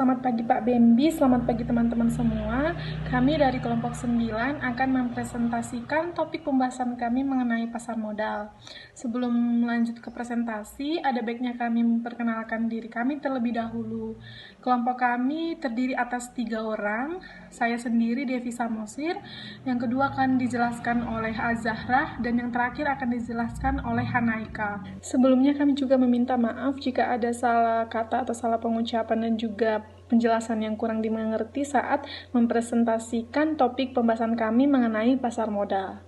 Selamat pagi Pak Bembi, selamat pagi teman-teman semua. Kami dari kelompok 9 akan mempresentasikan topik pembahasan kami mengenai pasar modal. Sebelum lanjut ke presentasi, ada baiknya kami memperkenalkan diri kami terlebih dahulu. Kelompok kami terdiri atas 3 orang, saya sendiri Devi Samosir, yang kedua akan dijelaskan oleh Azzahrah, dan yang terakhir akan dijelaskan oleh Hanaika. Sebelumnya kami juga meminta maaf jika ada salah kata atau salah pengucapan dan juga penjelasan yang kurang dimengerti saat mempresentasikan topik pembahasan kami mengenai pasar modal.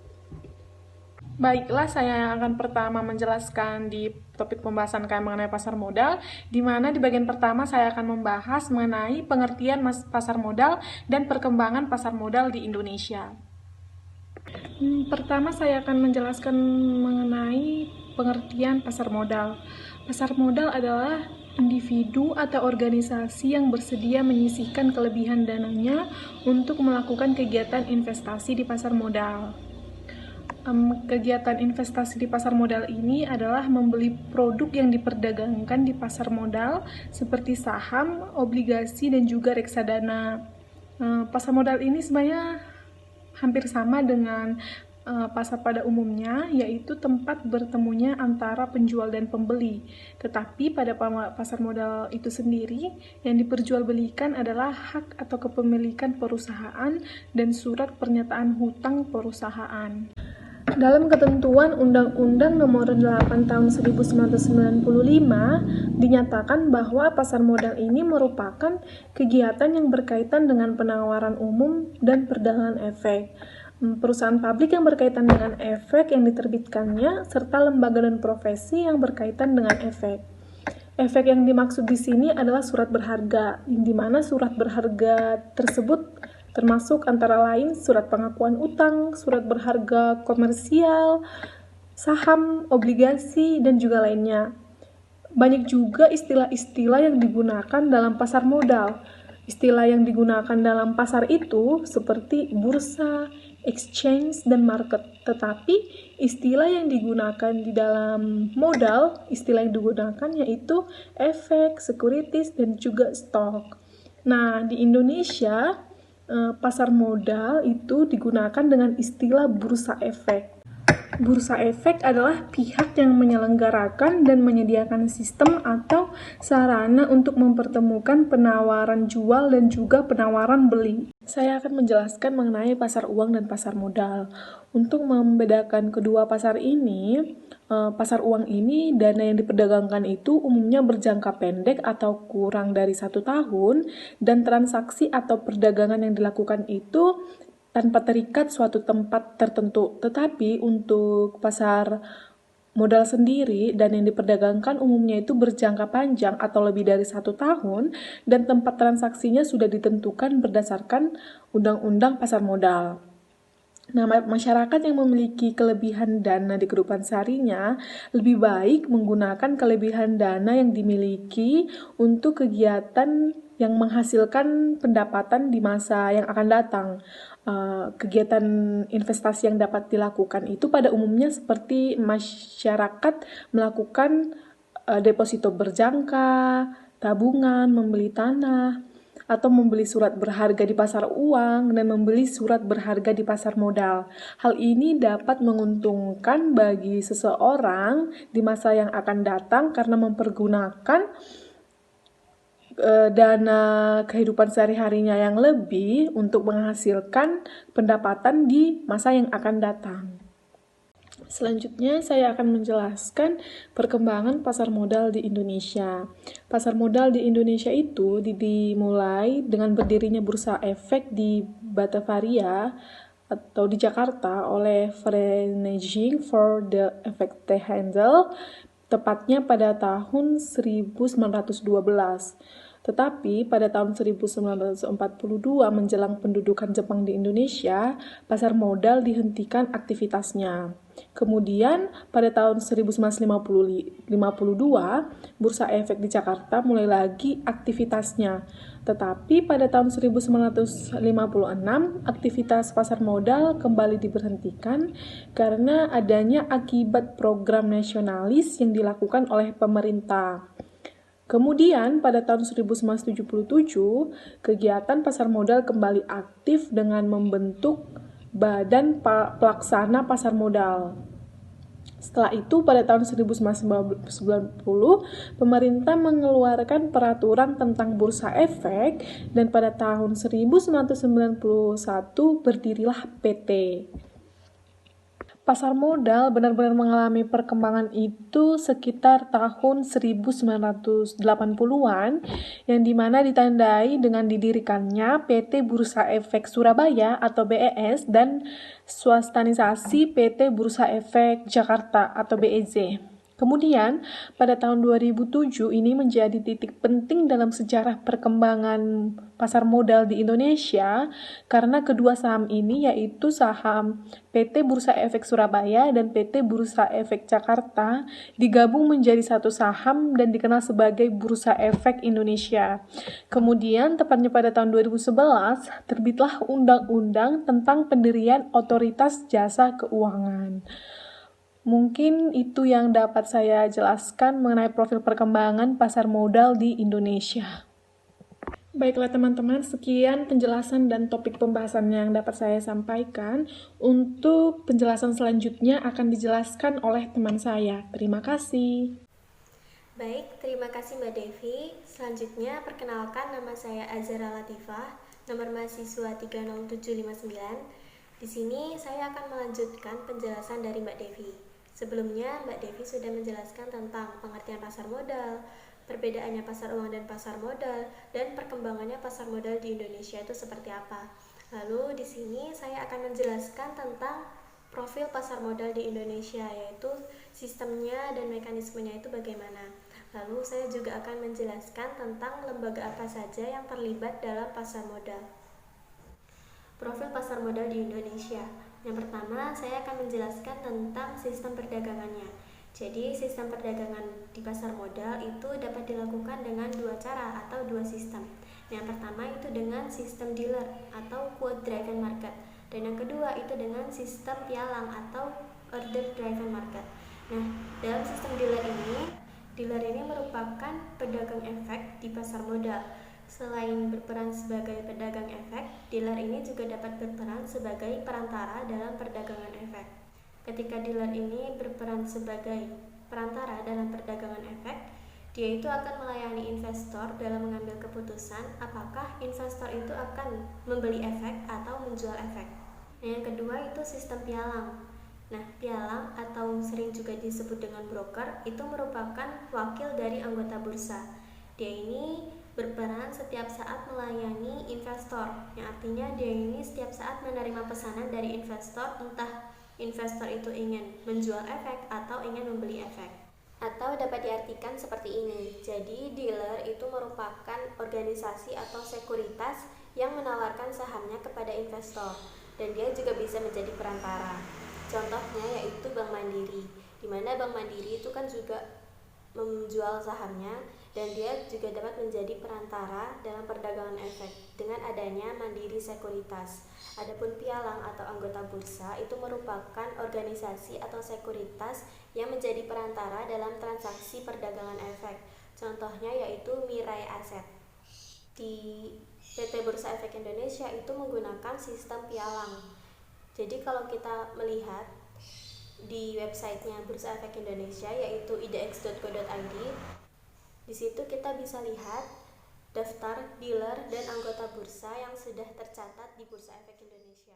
Baiklah, saya akan pertama menjelaskan di topik pembahasan kami mengenai pasar modal, di mana di bagian pertama saya akan membahas mengenai pengertian pasar modal dan perkembangan pasar modal di Indonesia. Pertama saya akan menjelaskan mengenai pengertian pasar modal. Pasar modal adalah individu atau organisasi yang bersedia menyisihkan kelebihan dananya untuk melakukan kegiatan investasi di pasar modal. Kegiatan investasi di pasar modal ini adalah membeli produk yang diperdagangkan di pasar modal seperti saham, obligasi, dan juga reksadana. Pasar modal ini sebenarnya hampir sama dengan pasar pada umumnya, yaitu tempat bertemunya antara penjual dan pembeli. Tetapi pada pasar modal itu sendiri, yang diperjualbelikan adalah hak atau kepemilikan perusahaan dan surat pernyataan hutang perusahaan. Dalam ketentuan Undang-Undang Nomor 8 Tahun 1995 dinyatakan bahwa pasar modal ini merupakan kegiatan yang berkaitan dengan penawaran umum dan perdagangan efek. Perusahaan publik yang berkaitan dengan efek yang diterbitkannya, serta lembaga dan profesi yang berkaitan dengan efek. Efek yang dimaksud di sini adalah surat berharga, di mana surat berharga tersebut termasuk antara lain surat pengakuan utang, surat berharga komersial, saham, obligasi, dan juga lainnya. Banyak juga istilah-istilah yang digunakan dalam pasar modal. Istilah yang digunakan dalam pasar itu seperti bursa, exchange, dan market. Tetapi istilah yang digunakan di dalam modal, istilah yang digunakan yaitu efek, securities, dan juga stok. Nah, di Indonesia, pasar modal itu digunakan dengan istilah bursa efek. Bursa efek adalah pihak yang menyelenggarakan dan menyediakan sistem atau sarana untuk mempertemukan penawaran jual dan juga penawaran beli. Saya akan menjelaskan mengenai pasar uang dan pasar modal. Untuk membedakan kedua pasar ini, pasar uang ini dana yang diperdagangkan itu umumnya berjangka pendek atau kurang dari 1 tahun, dan transaksi atau perdagangan yang dilakukan itu tanpa terikat suatu tempat tertentu. Tetapi untuk pasar modal sendiri, dan yang diperdagangkan umumnya itu berjangka panjang atau lebih dari 1 tahun, dan tempat transaksinya sudah ditentukan berdasarkan Undang-Undang Pasar Modal. Nah, masyarakat yang memiliki kelebihan dana di kehidupan seharinya lebih baik menggunakan kelebihan dana yang dimiliki untuk kegiatan yang menghasilkan pendapatan di masa yang akan datang. Kegiatan investasi yang dapat dilakukan itu pada umumnya seperti masyarakat melakukan deposito berjangka, tabungan, membeli tanah, atau membeli surat berharga di pasar uang, dan membeli surat berharga di pasar modal. Hal ini dapat menguntungkan bagi seseorang di masa yang akan datang karena mempergunakan dana kehidupan sehari-harinya yang lebih untuk menghasilkan pendapatan di masa yang akan datang. Selanjutnya, saya akan menjelaskan perkembangan pasar modal di Indonesia. Pasar modal di Indonesia itu dimulai dengan berdirinya bursa efek di Batavia atau di Jakarta oleh Vereniging for the Effectenhandel, tepatnya pada tahun 1912. Tetapi pada tahun 1942 menjelang pendudukan Jepang di Indonesia, pasar modal dihentikan aktivitasnya. Kemudian pada tahun 1952, bursa efek di Jakarta mulai lagi aktivitasnya. Tetapi pada tahun 1956, aktivitas pasar modal kembali diberhentikan karena adanya akibat program nasionalis yang dilakukan oleh pemerintah. Kemudian pada tahun 1977, kegiatan pasar modal kembali aktif dengan membentuk Badan Pelaksana Pasar Modal. Setelah itu, pada tahun 1990, pemerintah mengeluarkan peraturan tentang bursa efek, dan pada tahun 1991 berdirilah PT. Pasar modal benar-benar mengalami perkembangan itu sekitar tahun 1980-an, yang dimana ditandai dengan didirikannya PT Bursa Efek Surabaya atau BES dan swastanisasi PT Bursa Efek Jakarta atau BEZ. Kemudian, pada tahun 2007 ini menjadi titik penting dalam sejarah perkembangan pasar modal di Indonesia, karena kedua saham ini, yaitu saham PT Bursa Efek Surabaya dan PT Bursa Efek Jakarta, digabung menjadi satu saham dan dikenal sebagai Bursa Efek Indonesia. Kemudian, tepatnya pada tahun 2011, terbitlah Undang-Undang tentang Pendirian Otoritas Jasa Keuangan. Mungkin itu yang dapat saya jelaskan mengenai profil perkembangan pasar modal di Indonesia. Baiklah teman-teman, sekian penjelasan dan topik pembahasan yang dapat saya sampaikan. Untuk penjelasan selanjutnya akan dijelaskan oleh teman saya. Terima kasih. Baik, terima kasih Mbak Devi. Selanjutnya, perkenalkan, nama saya Azhara Latifah, nomor mahasiswa 30759. Di sini saya akan melanjutkan penjelasan dari Mbak Devi. Sebelumnya, Mbak Devi sudah menjelaskan tentang pengertian pasar modal, perbedaannya pasar uang dan pasar modal, dan perkembangannya pasar modal di Indonesia itu seperti apa. Lalu di sini saya akan menjelaskan tentang profil pasar modal di Indonesia, yaitu sistemnya dan mekanismenya itu bagaimana. Lalu saya juga akan menjelaskan tentang lembaga apa saja yang terlibat dalam pasar modal. Profil pasar modal di Indonesia. Yang pertama, saya akan menjelaskan tentang sistem perdagangannya. Jadi, sistem perdagangan di pasar modal itu dapat dilakukan dengan dua cara atau dua sistem. Yang pertama itu dengan sistem dealer atau quote driven market, dan yang kedua itu dengan sistem pialang atau order driven market. Nah, dalam sistem dealer ini merupakan pedagang efek di pasar modal. Selain berperan sebagai pedagang efek, dealer ini juga dapat berperan sebagai perantara dalam perdagangan efek. Ketika dealer ini berperan sebagai perantara dalam perdagangan efek, dia itu akan melayani investor dalam mengambil keputusan apakah investor itu akan membeli efek atau menjual efek. Yang kedua itu sistem pialang. Nah, pialang atau sering juga disebut dengan broker itu merupakan wakil dari anggota bursa. Dia ini berperan setiap saat melayani investor, yang artinya dia ini setiap saat menerima pesanan dari investor, entah investor itu ingin menjual efek atau ingin membeli efek. Atau dapat diartikan seperti ini, jadi dealer itu merupakan organisasi atau sekuritas yang menawarkan sahamnya kepada investor, dan dia juga bisa menjadi perantara. Contohnya yaitu Bank Mandiri, di mana Bank Mandiri itu kan juga menjual sahamnya, dan dia juga dapat menjadi perantara dalam perdagangan efek dengan adanya Mandiri Sekuritas. Adapun pialang atau anggota bursa itu merupakan organisasi atau sekuritas yang menjadi perantara dalam transaksi perdagangan efek. Contohnya yaitu Mirai Aset. Di PT Bursa Efek Indonesia itu menggunakan sistem pialang. Jadi kalau kita melihat di websitenya Bursa Efek Indonesia, yaitu idx.co.id, di situ kita bisa lihat daftar dealer dan anggota bursa yang sudah tercatat di Bursa Efek Indonesia.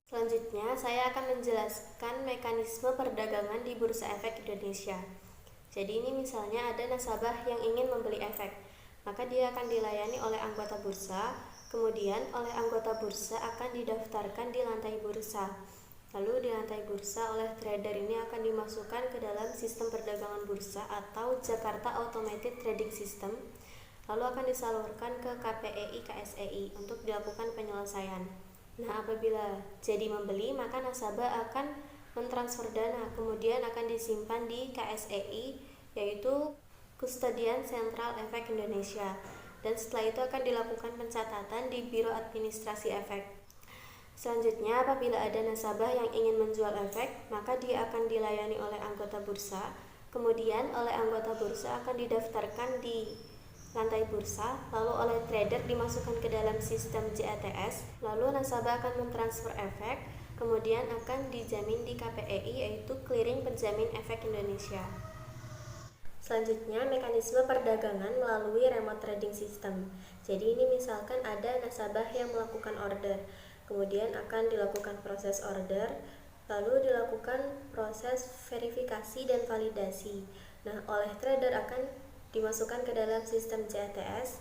Selanjutnya, saya akan menjelaskan mekanisme perdagangan di Bursa Efek Indonesia. Jadi ini misalnya ada nasabah yang ingin membeli efek, maka dia akan dilayani oleh anggota bursa, kemudian oleh anggota bursa akan didaftarkan di lantai bursa. Lalu di lantai bursa oleh trader ini akan dimasukkan ke dalam sistem perdagangan bursa atau Jakarta Automated Trading System, lalu akan disalurkan ke KPEI KSEI untuk dilakukan penyelesaian. Nah, apabila jadi membeli, maka nasabah akan mentransfer dana, kemudian akan disimpan di KSEI, yaitu Kustodian Sentral Efek Indonesia, dan setelah itu akan dilakukan pencatatan di Biro Administrasi Efek. Selanjutnya, apabila ada nasabah yang ingin menjual efek, maka dia akan dilayani oleh anggota bursa. Kemudian oleh anggota bursa akan didaftarkan di lantai bursa, lalu oleh trader dimasukkan ke dalam sistem JATS, lalu nasabah akan mentransfer efek, kemudian akan dijamin di KPEI, yaitu Clearing Penjamin Efek Indonesia. Selanjutnya, mekanisme perdagangan melalui remote trading system. Jadi ini misalkan ada nasabah yang melakukan order, kemudian akan dilakukan proses order, lalu dilakukan proses verifikasi dan validasi. Nah, oleh trader akan dimasukkan ke dalam sistem JATS.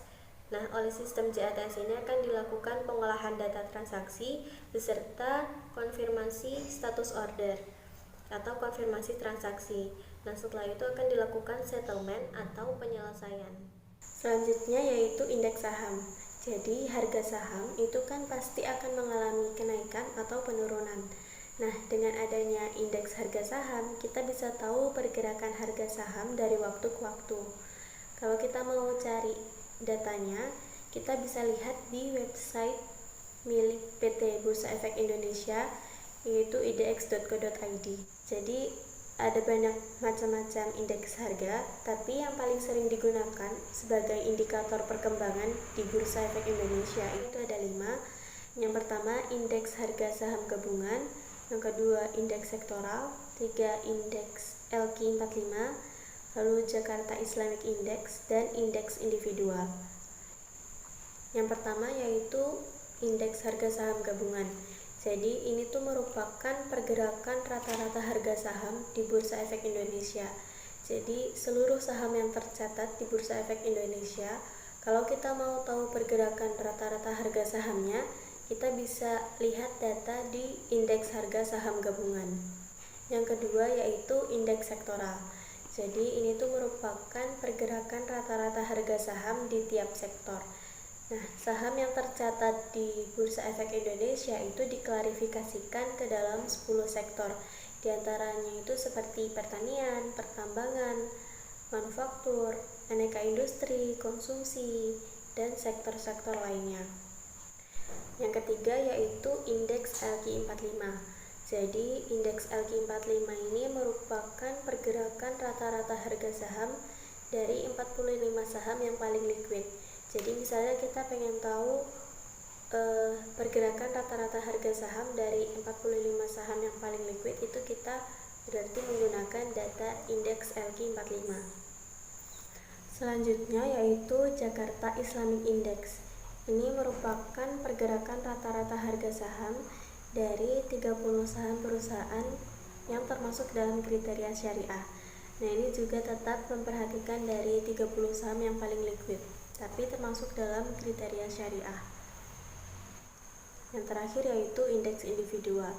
Nah, oleh sistem JATS ini akan dilakukan pengolahan data transaksi beserta konfirmasi status order atau konfirmasi transaksi. Nah, setelah itu akan dilakukan settlement atau penyelesaian. Selanjutnya yaitu indeks saham. Jadi, harga saham itu kan pasti akan mengalami kenaikan atau penurunan. Nah, dengan adanya indeks harga saham, kita bisa tahu pergerakan harga saham dari waktu ke waktu. Kalau kita mau cari datanya, kita bisa lihat di website milik PT Bursa Efek Indonesia, yaitu idx.co.id. Jadi ada banyak macam-macam indeks harga, tapi yang paling sering digunakan sebagai indikator perkembangan di Bursa Efek Indonesia itu ada 5. Yang pertama, indeks harga saham gabungan. Yang kedua, indeks sektoral. 3, indeks LQ45. Lalu Jakarta Islamic Index dan indeks individual. Yang pertama yaitu indeks harga saham gabungan. Jadi ini tuh merupakan pergerakan rata-rata harga saham di Bursa Efek Indonesia. Jadi seluruh saham yang tercatat di Bursa Efek Indonesia, kalau kita mau tahu pergerakan rata-rata harga sahamnya, kita bisa lihat data di indeks harga saham gabungan. Yang kedua yaitu indeks sektoral. Jadi ini tuh merupakan pergerakan rata-rata harga saham di tiap sektor. Nah, saham yang tercatat di Bursa Efek Indonesia itu diklarifikasikan ke dalam 10 sektor. Di antaranya itu seperti pertanian, pertambangan, manufaktur, aneka industri, konsumsi, dan sektor-sektor lainnya. Yang ketiga yaitu indeks LQ45. Jadi, indeks LQ45 ini merupakan pergerakan rata-rata harga saham dari 45 saham yang paling liquid. Jadi misalnya kita pengen tahu pergerakan rata-rata harga saham dari 45 saham yang paling liquid, itu kita berarti menggunakan data indeks LQ45. Selanjutnya yaitu Jakarta Islamic Index. Ini merupakan pergerakan rata-rata harga saham dari 30 saham perusahaan yang termasuk dalam kriteria syariah. Nah, ini juga tetap memperhatikan dari 30 saham yang paling liquid, tapi termasuk dalam kriteria syariah. Yang terakhir yaitu indeks individual.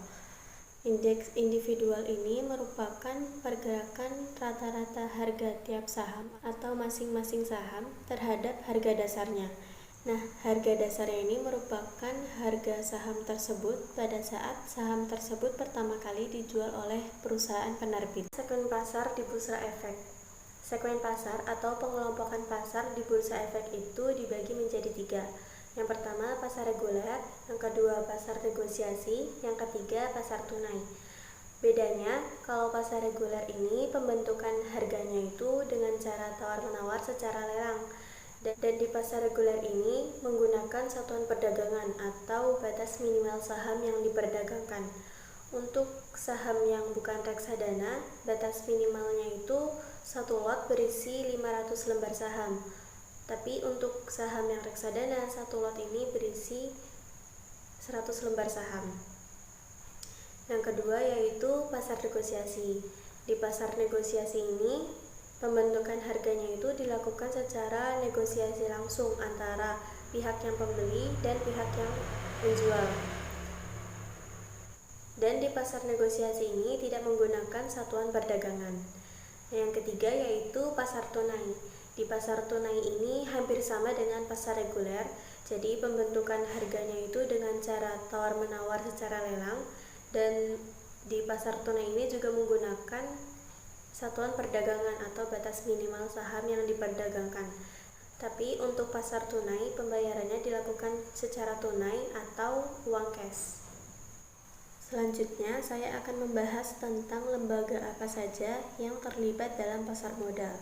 Indeks individual ini merupakan pergerakan rata-rata harga tiap saham atau masing-masing saham terhadap harga dasarnya. Nah, harga dasarnya ini merupakan harga saham tersebut pada saat saham tersebut pertama kali dijual oleh perusahaan penerbit. Sekuen pasar di Bursa Efek. Sekuen pasar atau pengelompokan pasar di Bursa Efek itu dibagi menjadi 3. Yang pertama pasar reguler, yang kedua pasar negosiasi, yang ketiga pasar tunai. Bedanya, kalau pasar reguler ini pembentukan harganya itu dengan cara tawar-menawar secara lelang. Dan di pasar reguler ini menggunakan satuan perdagangan atau batas minimal saham yang diperdagangkan. Untuk saham yang bukan reksadana, batas minimalnya itu 1 lot berisi 500 lembar saham. Tapi untuk saham yang reksadana, 1 lot ini berisi 100 lembar saham. Yang kedua yaitu pasar negosiasi. Di pasar negosiasi ini, pembentukan harganya itu dilakukan secara negosiasi langsung antara pihak yang pembeli dan pihak yang menjual. Dan di pasar negosiasi ini tidak menggunakan satuan perdagangan. Yang ketiga yaitu pasar tunai. Di pasar tunai ini hampir sama dengan pasar reguler, jadi pembentukan harganya itu dengan cara tawar-menawar secara lelang, dan di pasar tunai ini juga menggunakan satuan perdagangan atau batas minimal saham yang diperdagangkan. Tapi untuk pasar tunai, pembayarannya dilakukan secara tunai atau uang cash. Selanjutnya, saya akan membahas tentang lembaga apa saja yang terlibat dalam pasar modal.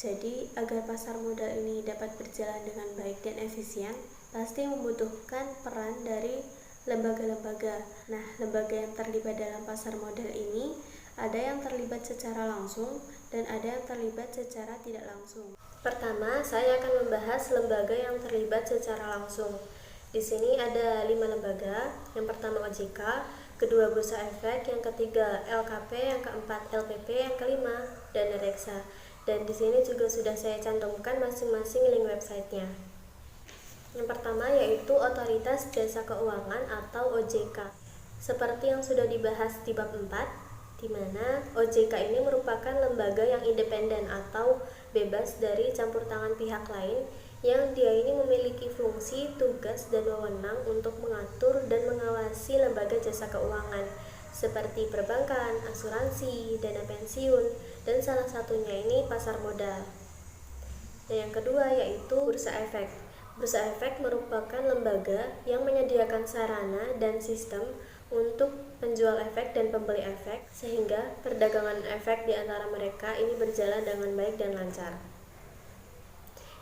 Jadi, agar pasar modal ini dapat berjalan dengan baik dan efisien, pasti membutuhkan peran dari lembaga-lembaga. Nah, lembaga yang terlibat dalam pasar modal ini ada yang terlibat secara langsung dan ada yang terlibat secara tidak langsung. Pertama, saya akan membahas lembaga yang terlibat secara langsung. Di sini ada 5 lembaga. Yang pertama OJK, kedua Bursa Efek, yang ketiga LKP, yang keempat LPP, yang kelima Dana Reksa. Dan di sini juga sudah saya cantumkan masing-masing link websitenya. Yang pertama yaitu Otoritas Jasa Keuangan atau OJK. Seperti yang sudah dibahas di bab 4, di mana OJK ini merupakan lembaga yang independen atau bebas dari campur tangan pihak lain, yang dia ini memiliki fungsi, tugas, dan wewenang untuk mengatur dan mengawasi lembaga jasa keuangan seperti perbankan, asuransi, dana pensiun, dan salah satunya ini pasar modal. Dan yang kedua yaitu Bursa Efek. Bursa Efek merupakan lembaga yang menyediakan sarana dan sistem untuk penjual efek dan pembeli efek, sehingga perdagangan efek di antara mereka ini berjalan dengan baik dan lancar.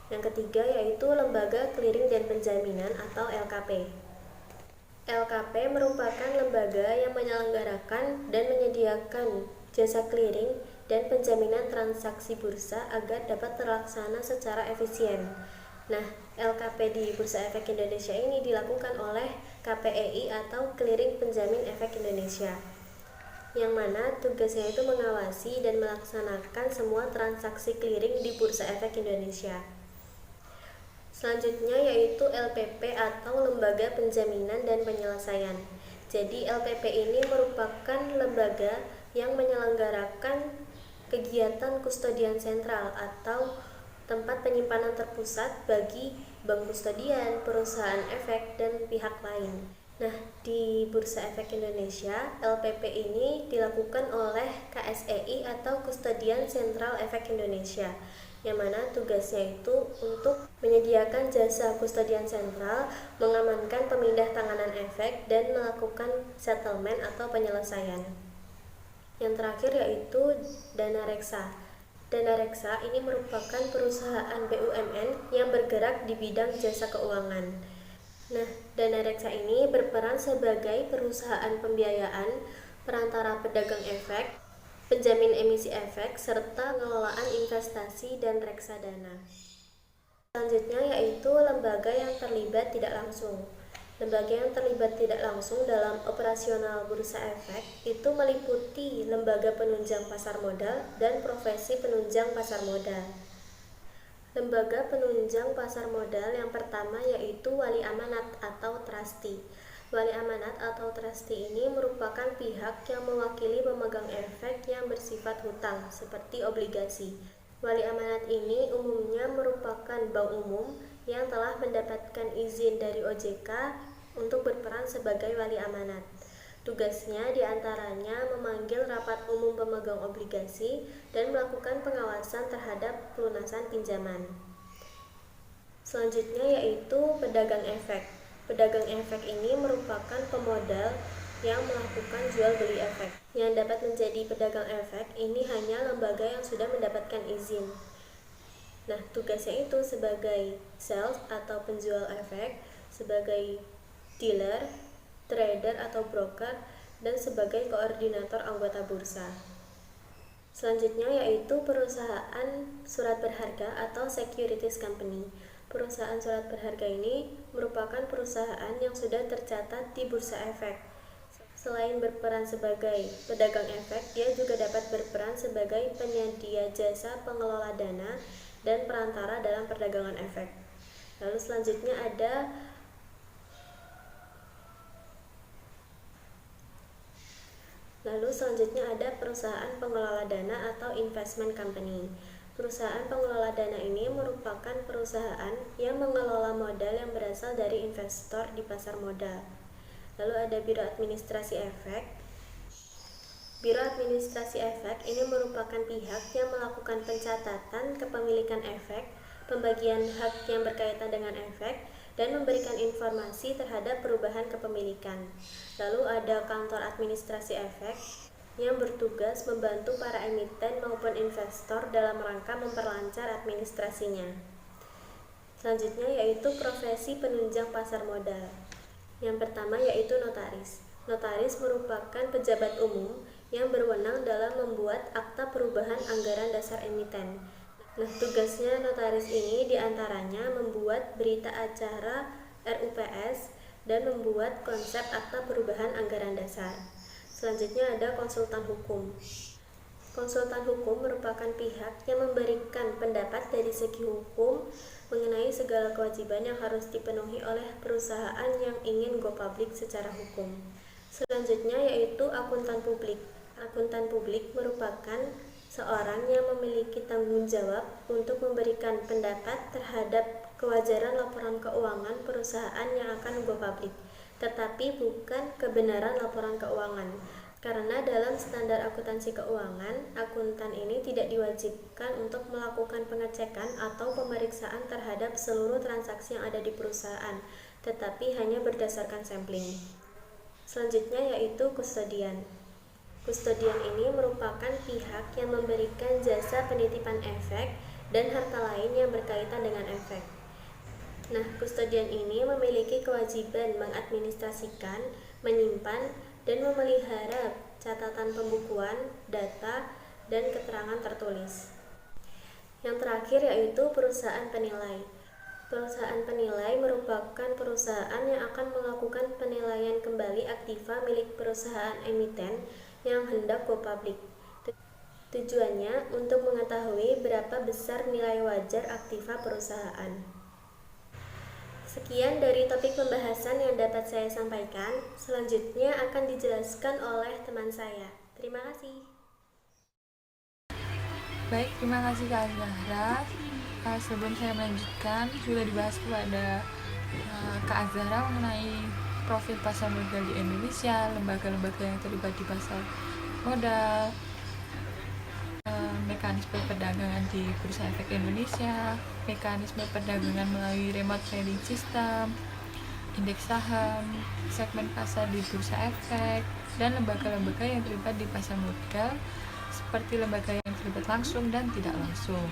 Yang ketiga yaitu Lembaga Clearing dan Penjaminan atau LKP. LKP merupakan lembaga yang menyelenggarakan dan menyediakan jasa clearing dan penjaminan transaksi bursa agar dapat terlaksana secara efisien. Nah, LKP di Bursa Efek Indonesia ini dilakukan oleh KPEI atau Clearing Penjamin Efek Indonesia, yang mana tugasnya itu mengawasi dan melaksanakan semua transaksi clearing di Bursa Efek Indonesia. Selanjutnya yaitu LPP atau Lembaga Penjaminan dan Penyelesaian. Jadi LPP ini merupakan lembaga yang menyelenggarakan kegiatan kustodian sentral atau tempat penyimpanan terpusat bagi bank kustodian, perusahaan efek, dan pihak lain. Nah, di Bursa Efek Indonesia, LPP ini dilakukan oleh KSEI atau Kustodian Sentral Efek Indonesia, yang mana tugasnya itu untuk menyediakan jasa kustodian sentral, mengamankan pemindah tanganan efek, dan melakukan settlement atau penyelesaian. Yang terakhir yaitu Dana Reksa. Dana Reksa ini merupakan perusahaan BUMN yang bergerak di bidang jasa keuangan. Nah, Dana Reksa ini berperan sebagai perusahaan pembiayaan, perantara pedagang efek, penjamin emisi efek, serta pengelolaan investasi dan reksadana. Selanjutnya yaitu lembaga yang terlibat tidak langsung. Lembaga yang terlibat tidak langsung dalam operasional Bursa Efek itu meliputi lembaga penunjang pasar modal dan profesi penunjang pasar modal. Lembaga penunjang pasar modal yang pertama yaitu wali amanat atau trustee. Wali amanat atau trustee ini merupakan pihak yang mewakili pemegang efek yang bersifat hutang seperti obligasi. Wali amanat ini umumnya merupakan bank umum yang telah mendapatkan izin dari OJK untuk berperan sebagai wali amanat. Tugasnya diantaranya memanggil rapat umum pemegang obligasi dan melakukan pengawasan terhadap pelunasan pinjaman. Selanjutnya yaitu pedagang efek. Pedagang efek ini merupakan pemodal yang melakukan jual beli efek. Yang dapat menjadi pedagang efek ini hanya lembaga yang sudah mendapatkan izin. Nah, tugasnya itu sebagai sales atau penjual efek, sebagai dealer, trader atau broker, dan sebagai koordinator anggota bursa. Selanjutnya yaitu perusahaan surat berharga atau securities company. Perusahaan surat berharga ini merupakan perusahaan yang sudah tercatat di Bursa Efek. Selain berperan sebagai pedagang efek, dia juga dapat berperan sebagai penyedia jasa pengelola dana dan perantara dalam perdagangan efek. Lalu selanjutnya ada perusahaan pengelola dana atau investment company. Perusahaan pengelola dana ini merupakan perusahaan yang mengelola modal yang berasal dari investor di pasar modal. Lalu ada Biro Administrasi Efek. Biro Administrasi Efek ini merupakan pihak yang melakukan pencatatan kepemilikan efek, pembagian hak yang berkaitan dengan efek, dan memberikan informasi terhadap perubahan kepemilikan. Lalu ada Kantor Administrasi Efek. yang bertugas membantu para emiten maupun investor dalam rangka memperlancar administrasinya. Selanjutnya yaitu profesi penunjang pasar modal. Yang pertama yaitu notaris. Notaris merupakan pejabat umum yang berwenang dalam membuat akta perubahan anggaran dasar emiten. Nah, tugasnya notaris ini diantaranya membuat berita acara RUPS dan membuat konsep akta perubahan anggaran dasar. Selanjutnya ada konsultan hukum. Konsultan hukum merupakan pihak yang memberikan pendapat dari segi hukum mengenai segala kewajiban yang harus dipenuhi oleh perusahaan yang ingin go public secara hukum. Selanjutnya yaitu akuntan publik. Akuntan publik merupakan seorang yang memiliki tanggung jawab untuk memberikan pendapat terhadap kewajaran laporan keuangan perusahaan yang akan go public, tetapi bukan kebenaran laporan keuangan. Karena dalam standar akuntansi keuangan, akuntan ini tidak diwajibkan untuk melakukan pengecekan atau pemeriksaan terhadap seluruh transaksi yang ada di perusahaan, tetapi hanya berdasarkan sampling. Selanjutnya yaitu kustodian. Kustodian ini merupakan pihak yang memberikan jasa penitipan efek dan harta lain yang berkaitan dengan efek. Nah, kustodian ini memiliki kewajiban mengadministrasikan, menyimpan, dan memelihara catatan pembukuan, data, dan keterangan tertulis. Yang terakhir yaitu perusahaan penilai. Perusahaan penilai merupakan perusahaan yang akan melakukan penilaian kembali aktiva milik perusahaan emiten yang hendak go public. Tujuannya untuk mengetahui berapa besar nilai wajar aktiva perusahaan. Sekian dari topik pembahasan yang dapat saya sampaikan. Selanjutnya akan dijelaskan oleh teman saya. Terima kasih. Baik, terima kasih Kak Zahra. Sebelum saya melanjutkan, sudah dibahas kepada Kak Zahra mengenai profil pasar modal di Indonesia, lembaga-lembaga yang terlibat di pasar modal, mekanisme perdagangan di Bursa Efek Indonesia, mekanisme perdagangan melalui remote trading system, indeks saham, segmen pasar di Bursa Efek, dan lembaga-lembaga yang terlibat di pasar modal seperti lembaga yang terlibat langsung dan tidak langsung.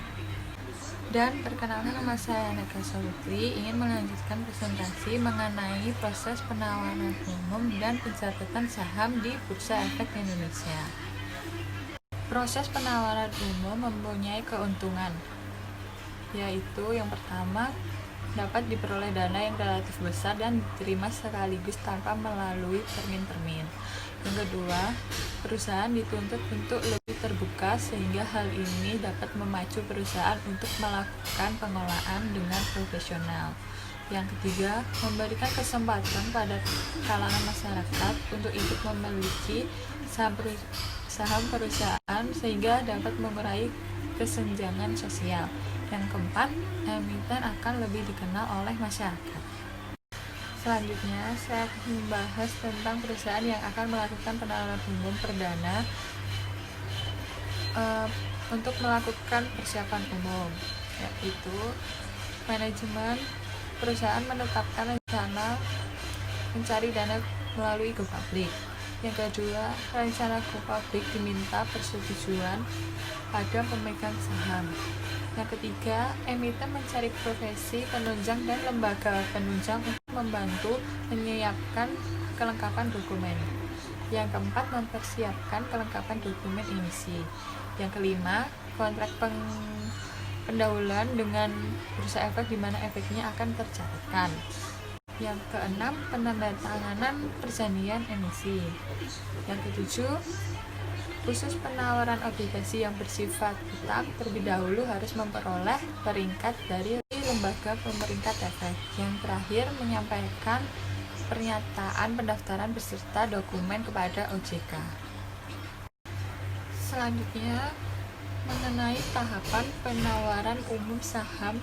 Dan perkenalkan, nama saya Neka Salutri, ingin melanjutkan presentasi mengenai proses penawaran umum dan pencatatan saham di Bursa Efek Indonesia. Proses penawaran umum mempunyai keuntungan, yaitu yang pertama, dapat diperoleh dana yang relatif besar dan diterima sekaligus tanpa melalui termin-termin. Yang kedua, perusahaan dituntut untuk lebih terbuka sehingga hal ini dapat memacu perusahaan untuk melakukan pengelolaan dengan profesional. Yang ketiga, memberikan kesempatan pada kalangan masyarakat untuk ikut memiliki saham perusahaan sehingga dapat mengurangi kesenjangan sosial. Yang keempat, emiten akan lebih dikenal oleh masyarakat. Selanjutnya, saya akan membahas tentang perusahaan yang akan melakukan penawaran umum perdana untuk melakukan persiapan umum, yaitu manajemen perusahaan menetapkan rencana mencari dana melalui go public. Yang kedua, rencana go public diminta persetujuan pada pemegang saham. Yang ketiga, emiten mencari profesi penunjang dan lembaga penunjang untuk membantu menyiapkan kelengkapan dokumen. Yang keempat, mempersiapkan kelengkapan dokumen emisi. Yang kelima, kontrak pendahuluan dengan Bursa Efek di mana efeknya akan tercatatkan. Yang keenam, penandatanganan perjanjian emisi. Yang ketujuh, khusus penawaran obligasi yang bersifat utang terlebih dahulu harus memperoleh peringkat dari lembaga pemeringkat efek. Yang terakhir, menyampaikan pernyataan pendaftaran beserta dokumen kepada OJK. Selanjutnya, mengenai tahapan penawaran umum saham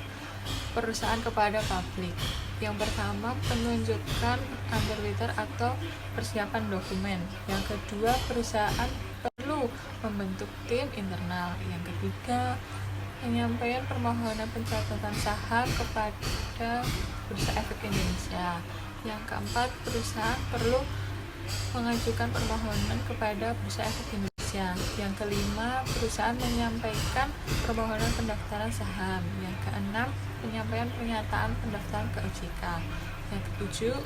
perusahaan kepada publik. Yang pertama, penunjukan underwriter atau persiapan dokumen. Yang kedua, perusahaan perlu membentuk tim internal. Yang ketiga, penyampaian permohonan pencatatan saham kepada Bursa Efek Indonesia. Yang keempat, perusahaan perlu mengajukan permohonan kepada Bursa Efek Indonesia. Indonesia. Yang kelima, perusahaan menyampaikan permohonan pendaftaran saham. Yang keenam, penyampaian pernyataan pendaftaran ke OJK. Yang ketujuh,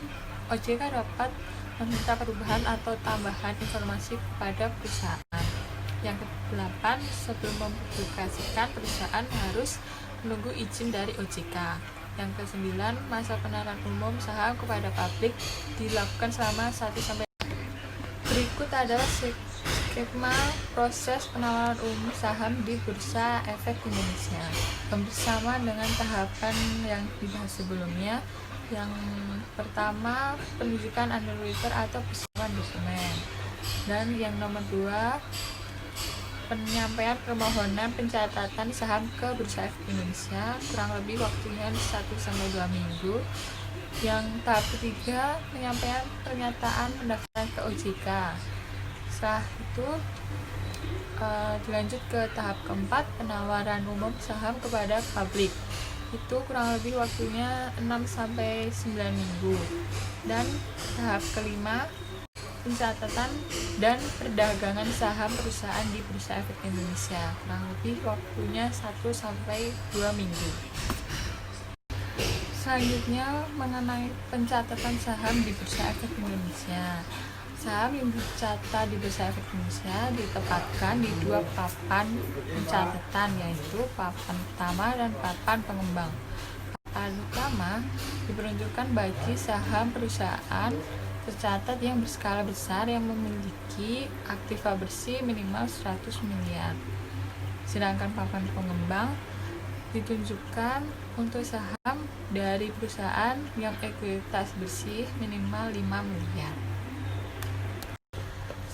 OJK dapat meminta perubahan atau tambahan informasi kepada perusahaan. Yang kedelapan, sebelum mempublikasikan, perusahaan harus menunggu izin dari OJK. Yang kesembilan, masa penawaran umum saham kepada publik dilakukan selama 1-2. Berikut adalah skema proses penawaran umum saham di Bursa Efek Indonesia bersama dengan tahapan yang dibahas sebelumnya. Yang pertama, penunjukan underwriter atau persiapan dokumen. Dan yang nomor 2, penyampaian permohonan pencatatan saham ke Bursa Efek Indonesia, kurang lebih waktunya 1-2 minggu. Yang tahap ketiga, penyampaian pernyataan pendaftaran ke OJK. Setelah itu dilanjut ke tahap keempat, penawaran umum saham kepada publik. Itu kurang lebih waktunya 6-9 minggu. Dan tahap kelima, pencatatan dan perdagangan saham perusahaan di Bursa Efek Indonesia, kurang lebih waktunya 1-2 minggu. Selanjutnya, mengenai pencatatan saham di Bursa Efek Indonesia. Saham yang dicatat di Bursa Efek Indonesia ditempatkan di 2 papan pencatatan, yaitu papan utama dan papan pengembang. Papan utama diperuntukkan bagi saham perusahaan tercatat yang berskala besar yang memiliki aktiva bersih minimal 100 miliar. Sedangkan papan pengembang ditunjukkan untuk saham dari perusahaan yang ekuitas bersih minimal 5 miliar.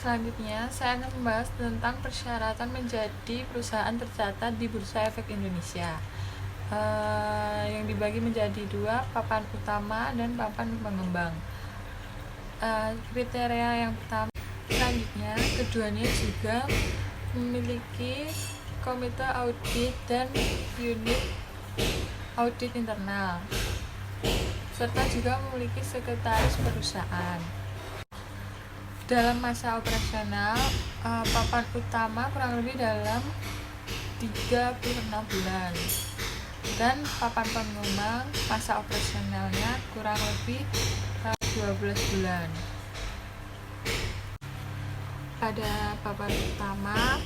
Selanjutnya, saya akan membahas tentang persyaratan menjadi perusahaan tercatat di Bursa Efek Indonesia. Yang dibagi menjadi 2, papan utama dan papan pengembang. Kriteria yang pertama, selanjutnya keduanya juga memiliki komite audit dan unit audit internal, serta juga memiliki sekretaris perusahaan. Dalam masa operasional, papan utama kurang lebih dalam 36 bulan, dan papan pengembang masa operasionalnya kurang lebih 12 bulan. Pada papan utama,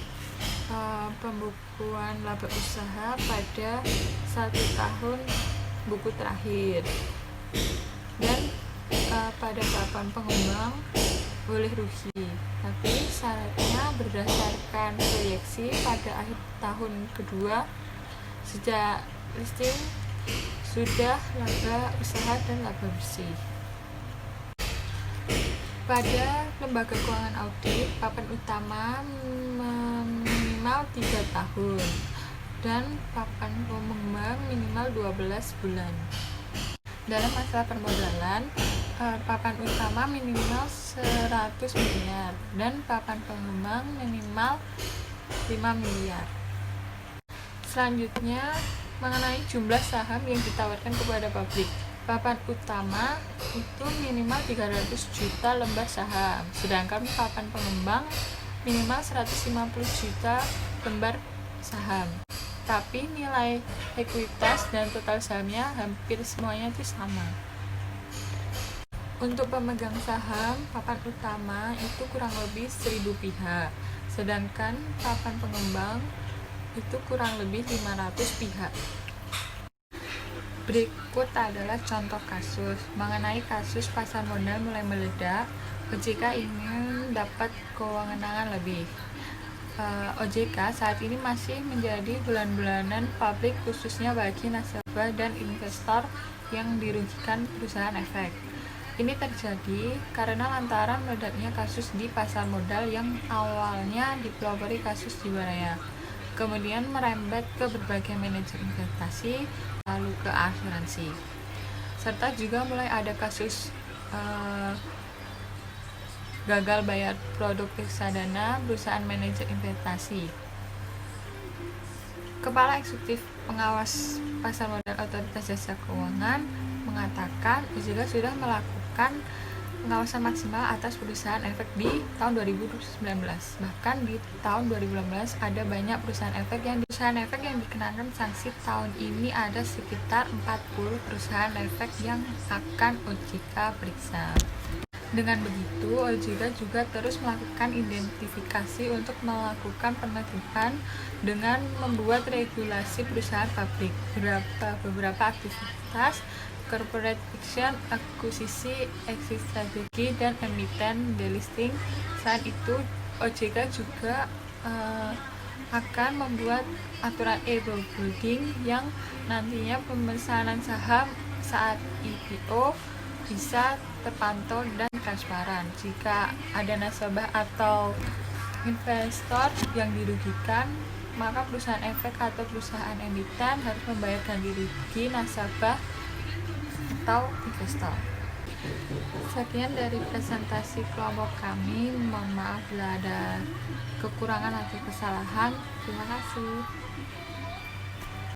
pembukuan laba usaha pada 1 tahun buku terakhir, dan pada papan pengembang boleh rugi, tapi syaratnya berdasarkan proyeksi pada akhir tahun kedua sejak listing sudah laba usaha dan laba bersih. Pada lembaga keuangan audit, papan utama minimal 3 tahun dan papan pengembang minimal 12 bulan. Dalam masalah permodalan, papan utama minimal 100 miliar dan papan pengembang minimal 5 miliar. Selanjutnya, mengenai jumlah saham yang ditawarkan kepada publik. Papan utama itu minimal 300 juta lembar saham, sedangkan papan pengembang minimal 150 juta lembar saham. Tapi nilai ekuitas dan total sahamnya hampir semuanya itu sama. Untuk pemegang saham, papan utama itu kurang lebih 1000 pihak, sedangkan papan pengembang itu kurang lebih 500 pihak. Berikut adalah contoh kasus. Mengenai kasus pasar modal mulai meledak, OJK ingin dapat kewenangan lebih. OJK saat ini masih menjadi bulan-bulanan publik khususnya bagi nasabah dan investor yang dirugikan perusahaan efek. Ini terjadi karena lantaran meledaknya kasus di pasar modal yang awalnya dipelopori kasus Jiwasraya, kemudian merembet ke berbagai manajer investasi, lalu ke asuransi, serta juga mulai ada kasus gagal bayar produk reksadana perusahaan manajer investasi. Kepala Eksekutif Pengawas Pasar Modal Otoritas Jasa Keuangan mengatakan OJK sudah melakukan pengawasan maksimal atas perusahaan efek di tahun 2019. Bahkan di tahun 2018 ada banyak perusahaan efek yang dikenakan sanksi. Tahun ini ada sekitar 40 perusahaan efek yang akan OJK periksa. Dengan begitu, OJK juga terus melakukan identifikasi untuk melakukan penertiban dengan membuat regulasi perusahaan pabrik. Beberapa aktivitas corporate action, akuisisi, exit strategi, dan emiten delisting. Saat itu, OJK juga akan membuat aturan e-boarding yang nantinya pemesanan saham saat IPO bisa terpantau dan transparan. Jika ada nasabah atau investor yang dirugikan, maka perusahaan efek atau perusahaan emiten harus membayar ganti rugi nasabah atau investor. Sekian dari presentasi kelompok kami. Mohon maaf bila ada kekurangan atau kesalahan. Terima kasih.